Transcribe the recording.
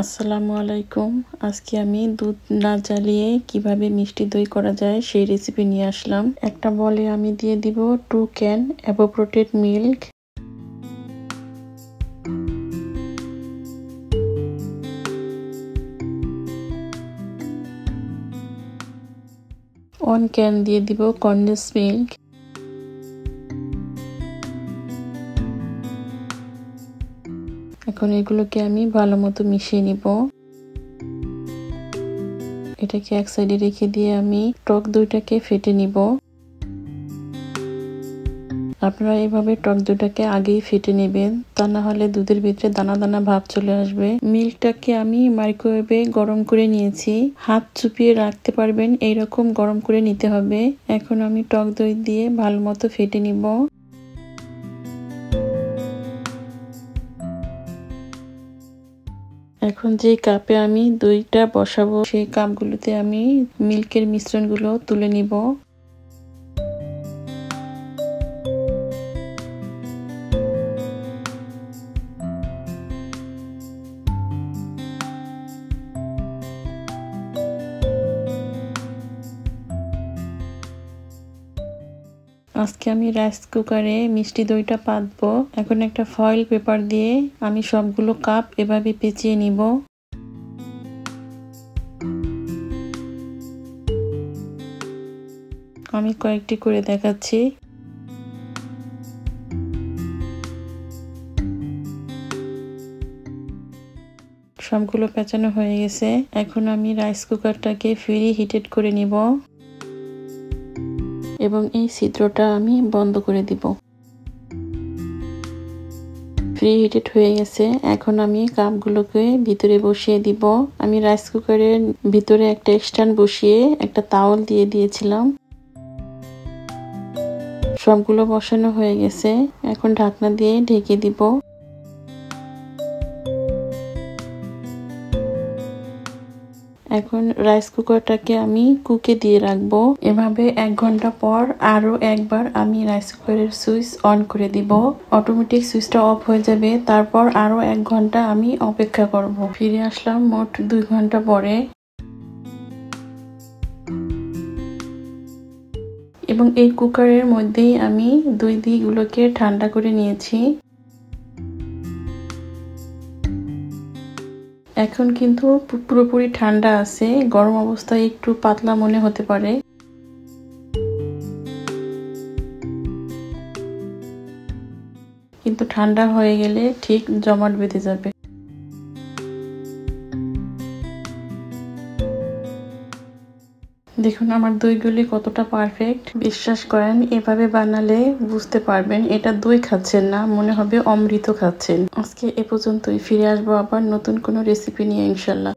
আসসালামু আলাইকুম। আজকে আমি দুধ না জ্বালিয়ে কিভাবে মিষ্টি দই করা যায় সেই রেসিপি নিয়ে আসলাম। একটা বলে আমি দিয়ে দিব 2 ক্যান এভাপোরেটেড মিল্ক, ওয়ান ক্যান দিয়ে দিব কনডেন্স মিল্ক, এখন এগুলোকে আমি ভালো মতো মিশিয়ে নিব। এটাকে এক সাইডে রেখে দিয়ে আমি টক দইটাকে ফেটে নিব। আপনারা এভাবে টক দইটাকে আগেই ফেটে নেবেন, তা না হলে দুধের ভিতরে দানা দানা ভাব চলে আসবে। মিল্কটাকে আমি মাইক্রোওয়েভে গরম করে নিয়েছি, হাত চুপিয়ে রাখতে পারবেন এইরকম গরম করে নিতে হবে। এখন আমি টক দই দিয়ে ভালো মতো ফেটে নিব। এখন যে কাপে আমি দইটা বসাবো সেই কাপগুলোতে আমি মিল্কের মিশ্রণগুলো তুলে নিব। আজকে আমি রাইস কুকারে মিষ্টি দইটা পাতবো। এখন একটা ফয়েল পেপার দিয়ে আমি সবগুলো কাপ এভাবে পেঁচিয়ে নিব। আমি কয়েকটি করে দেখাচ্ছি। সবগুলো পেঁচানো হয়ে গেছে। এখন আমি রাইস কুকারটাকে ফ্রি হিটেড করে নিব এবং এই ছিদ্রটা আমি বন্ধ করে দিব। ফ্রি হিটেড হয়ে গেছে। এখন আমি কাপগুলোকে ভিতরে বসিয়ে দিব। আমি রাইস কুকারের ভিতরে একটা স্ট্যান্ড বসিয়ে একটা তাওয়াল দিয়ে দিয়েছিলাম। সবগুলো বসানো হয়ে গেছে। এখন ঢাকনা দিয়ে ঢেকে দিব। এখন রাইস কুকারটাকে আমি কুকে দিয়ে রাখবো। এভাবে 1 ঘন্টা পর আরো একবার আমি রাইস কুকারের সুইচ অন করে দিব। অটোমেটিক সুইচটা অফ হয়ে যাবে। তারপর আরো 1 ঘন্টা আমি অপেক্ষা করব। ফিরে আসলাম মোট 2 ঘন্টা পরে এবং এই কুকারের মধ্যেই আমি দইগুলোকে ঠান্ডা করে নিয়েছি। এখন কিন্তু পুরোপুরি ঠান্ডা আছে। গরম অবস্থায় একটু পাতলা মনে হতে পারে, কিন্তু ঠান্ডা হয়ে গেলে ঠিক জমাট বেঁধে যাবে। দেখুন আমার দইগুলি কতটা পারফেক্ট। বিশ্বাস করেন এভাবে বানালে বুঝতে পারবেন এটা দই খাচ্ছেন না, মনে হবে অমৃত খাচ্ছেন। আজকে এ পর্যন্তই। ফিরে আসবো আবার নতুন কোনো রেসিপি নিয়ে ইনশাল্লাহ।